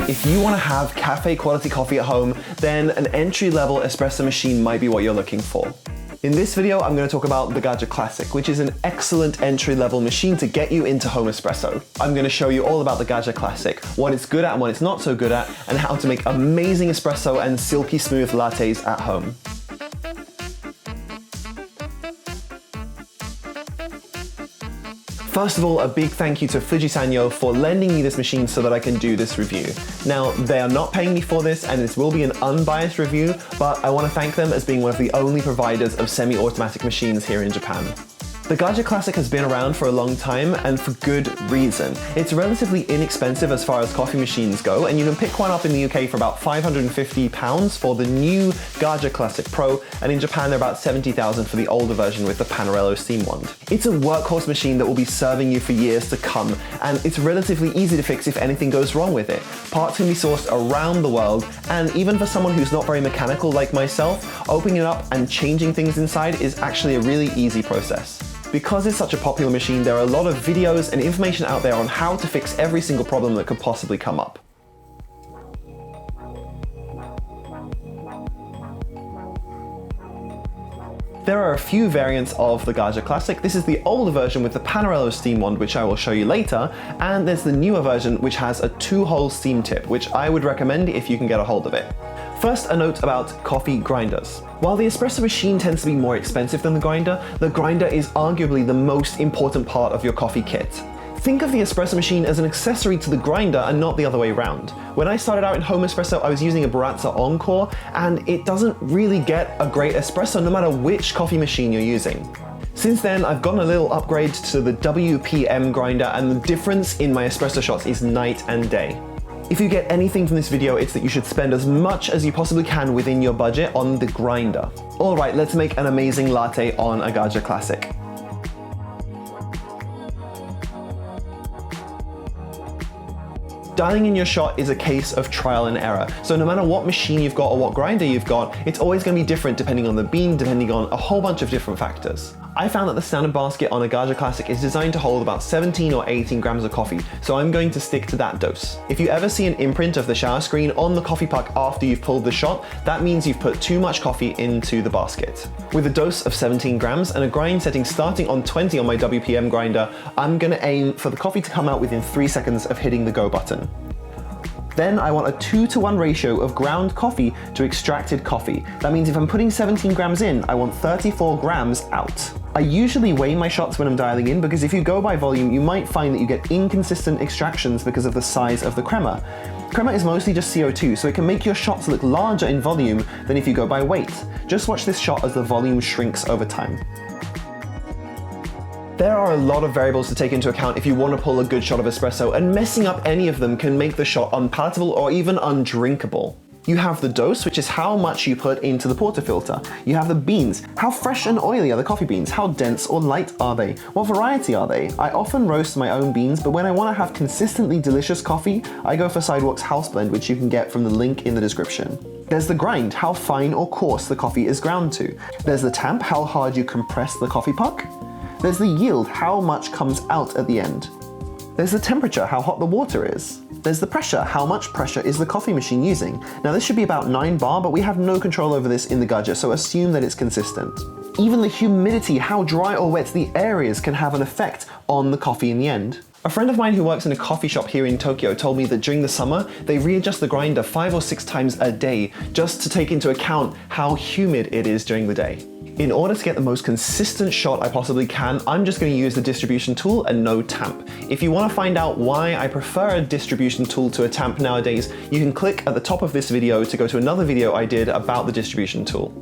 If you want to have cafe quality coffee at home, then an entry-level espresso machine might be what you're looking for. In this video, I'm going to talk about the Gaggia Classic, which is an excellent entry-level machine to get you into home espresso. I'm going to show you all about the Gaggia Classic, what it's good at and what it's not so good at, and how to make amazing espresso and silky smooth lattes at home. First of all, a big thank you to Fujisanyo for lending me this machine so that I can do this review. Now, they are not paying me for this, and this will be an unbiased review, but I want to thank them as being one of the only providers of semi-automatic machines here in Japan. The Gaggia Classic has been around for a long time, and for good reason. It's relatively inexpensive as far as coffee machines go, and you can pick one up in the UK for about £550 for the new Gaggia Classic Pro, and in Japan they're about £70,000 for the older version with the Panerello steam wand. It's a workhorse machine that will be serving you for years to come, and it's relatively easy to fix if anything goes wrong with it. Parts can be sourced around the world, and even for someone who's not very mechanical like myself, opening it up and changing things inside is actually a really easy process. Because it's such a popular machine, there are a lot of videos and information out there on how to fix every single problem that could possibly come up. There are a few variants of the Gaggia Classic. This is the older version with the Panerello steam wand, which I will show you later, and there's the newer version which has a 2-hole steam tip, which I would recommend if you can get a hold of it. First, a note about coffee grinders. While the espresso machine tends to be more expensive than the grinder is arguably the most important part of your coffee kit. Think of the espresso machine as an accessory to the grinder and not the other way around. When I started out in home espresso, I was using a Baratza Encore, and it doesn't really get a great espresso no matter which coffee machine you're using. Since then, I've gotten a little upgrade to the WPM grinder, and the difference in my espresso shots is night and day. If you get anything from this video, it's that you should spend as much as you possibly can within your budget on the grinder. Alright, let's make an amazing latte on a Gaggia Classic. Dialing in your shot is a case of trial and error. So no matter what machine you've got or what grinder you've got, it's always going to be different depending on the bean, depending on a whole bunch of different factors. I found that the standard basket on a Gaggia Classic is designed to hold about 17 or 18 grams of coffee, so I'm going to stick to that dose. If you ever see an imprint of the shower screen on the coffee puck after you've pulled the shot, that means you've put too much coffee into the basket. With a dose of 17 grams and a grind setting starting on 20 on my WPM grinder, I'm going to aim for the coffee to come out within 3 seconds of hitting the go button. Then I want a 2-to-1 ratio of ground coffee to extracted coffee. That means if I'm putting 17 grams in, I want 34 grams out. I usually weigh my shots when I'm dialing in, because if you go by volume, you might find that you get inconsistent extractions because of the size of the crema. Crema is mostly just CO2, so it can make your shots look larger in volume than if you go by weight. Just watch this shot as the volume shrinks over time. There are a lot of variables to take into account if you want to pull a good shot of espresso, and messing up any of them can make the shot unpalatable or even undrinkable. You have the dose, which is how much you put into the portafilter. You have the beans. How fresh and oily are the coffee beans? How dense or light are they? What variety are they? I often roast my own beans, but when I want to have consistently delicious coffee, I go for Sidewalk's House Blend, which you can get from the link in the description. There's the grind, how fine or coarse the coffee is ground to. There's the tamp, how hard you compress the coffee puck. There's the yield, how much comes out at the end. There's the temperature, how hot the water is. There's the pressure, how much pressure is the coffee machine using. Now this should be about 9 bar, but we have no control over this in the Gaggia, so assume that it's consistent. Even the humidity, how dry or wet the air is, can have an effect on the coffee in the end. A friend of mine who works in a coffee shop here in Tokyo told me that during the summer, they readjust the grinder 5 or 6 times a day just to take into account how humid it is during the day. In order to get the most consistent shot I possibly can, I'm just going to use the distribution tool and no tamp. If you want to find out why I prefer a distribution tool to a tamp nowadays, you can click at the top of this video to go to another video I did about the distribution tool.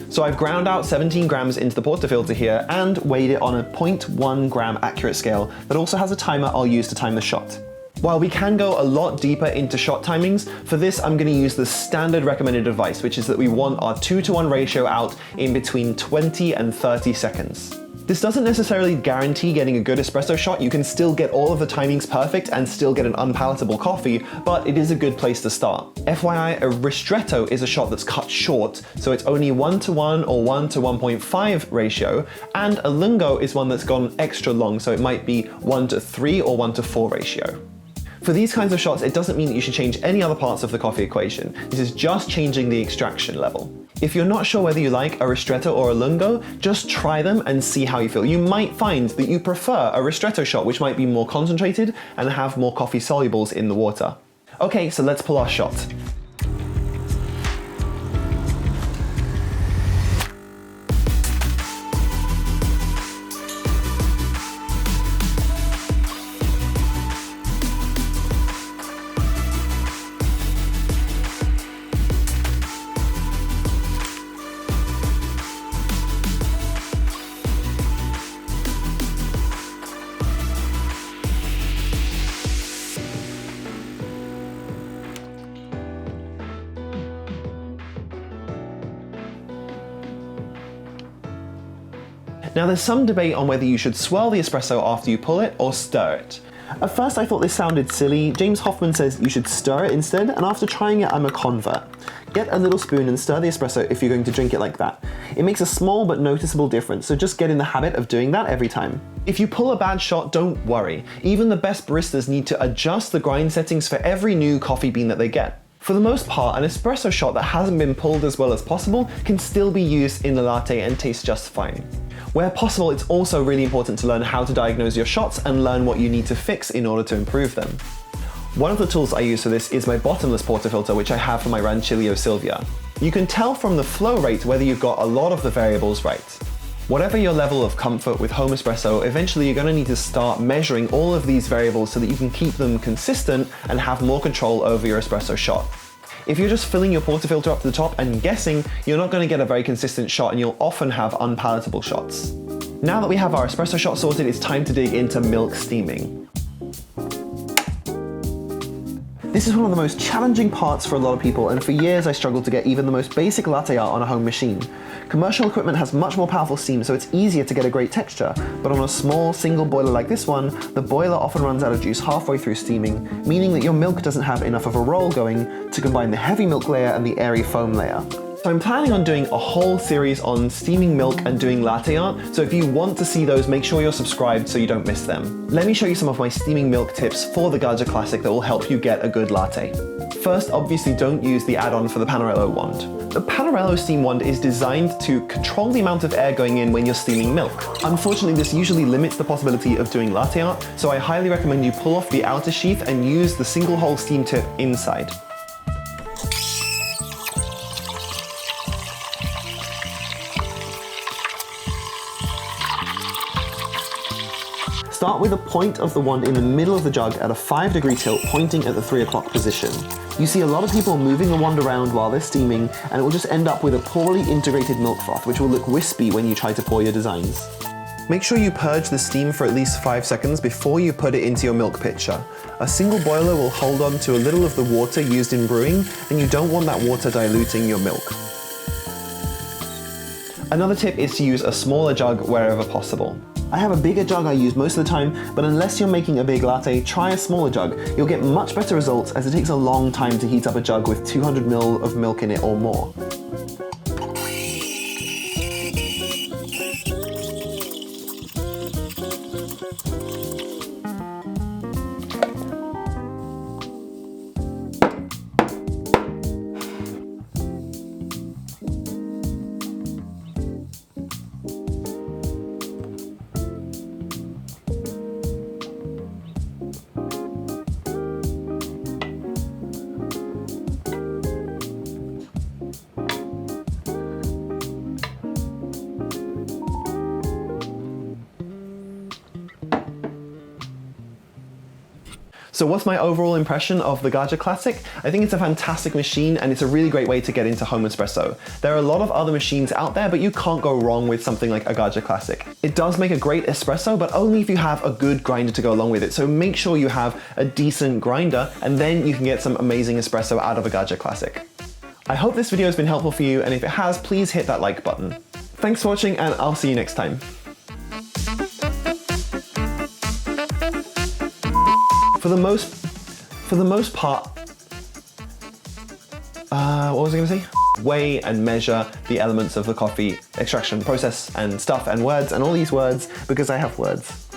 So I've ground out 17 grams into the portafilter here and weighed it on a 0.1 gram accurate scale that also has a timer I'll use to time the shot. While we can go a lot deeper into shot timings, for this I'm going to use the standard recommended advice, which is that we want our 2-to-1 ratio out in between 20 and 30 seconds. This doesn't necessarily guarantee getting a good espresso shot. You can still get all of the timings perfect and still get an unpalatable coffee, but it is a good place to start. FYI, a ristretto is a shot that's cut short, so it's only 1:1 or 1:1.5 ratio, and a lungo is one that's gone extra long, so it might be 1:3 or 1:4 ratio. For these kinds of shots, it doesn't mean that you should change any other parts of the coffee equation. This is just changing the extraction level. If you're not sure whether you like a ristretto or a lungo, just try them and see how you feel. You might find that you prefer a ristretto shot, which might be more concentrated and have more coffee solubles in the water. Okay, so let's pull our shot. Now there's some debate on whether you should swirl the espresso after you pull it or stir it. At first I thought this sounded silly. James Hoffman says you should stir it instead, and after trying it I'm a convert. Get a little spoon and stir the espresso if you're going to drink it like that. It makes a small but noticeable difference, so just get in the habit of doing that every time. If you pull a bad shot, don't worry. Even the best baristas need to adjust the grind settings for every new coffee bean that they get. For the most part, an espresso shot that hasn't been pulled as well as possible can still be used in the latte and taste just fine. Where possible, it's also really important to learn how to diagnose your shots and learn what you need to fix in order to improve them. One of the tools I use for this is my bottomless portafilter, which I have for my Rancilio Silvia. You can tell from the flow rate whether you've got a lot of the variables right. Whatever your level of comfort with home espresso, eventually you're going to need to start measuring all of these variables so that you can keep them consistent and have more control over your espresso shot. If you're just filling your portafilter up to the top and guessing, you're not going to get a very consistent shot and you'll often have unpalatable shots. Now that we have our espresso shot sorted, it's time to dig into milk steaming. This is one of the most challenging parts for a lot of people, and for years I struggled to get even the most basic latte art on a home machine. Commercial equipment has much more powerful steam, so it's easier to get a great texture, but on a small single boiler like this one, the boiler often runs out of juice halfway through steaming, meaning that your milk doesn't have enough of a roll going to combine the heavy milk layer and the airy foam layer. So I'm planning on doing a whole series on steaming milk and doing latte art, so if you want to see those, make sure you're subscribed so you don't miss them. Let me show you some of my steaming milk tips for the Gaggia Classic that will help you get a good latte. First, obviously don't use the add-on for the Panarello wand. The Panarello steam wand is designed to control the amount of air going in when you're steaming milk. Unfortunately, this usually limits the possibility of doing latte art, so I highly recommend you pull off the outer sheath and use the single hole steam tip inside. Start with the point of the wand in the middle of the jug at a 5-degree tilt pointing at the 3 o'clock position. You see a lot of people moving the wand around while they're steaming, and it will just end up with a poorly integrated milk froth, which will look wispy when you try to pour your designs. Make sure you purge the steam for at least 5 seconds before you put it into your milk pitcher. A single boiler will hold on to a little of the water used in brewing, and you don't want that water diluting your milk. Another tip is to use a smaller jug wherever possible. I have a bigger jug I use most of the time, but unless you're making a big latte, try a smaller jug. You'll get much better results as it takes a long time to heat up a jug with 200 ml of milk in it or more. So what's my overall impression of the Gaggia Classic? I think it's a fantastic machine and it's a really great way to get into home espresso. There are a lot of other machines out there, but you can't go wrong with something like a Gaggia Classic. It does make a great espresso, but only if you have a good grinder to go along with it. So make sure you have a decent grinder and then you can get some amazing espresso out of a Gaggia Classic. I hope this video has been helpful for you, and if it has, please hit that like button. Thanks for watching and I'll see you next time. For the most part, what was I gonna say? Weigh and measure the elements of the coffee extraction process and stuff and words and all these words because I have words.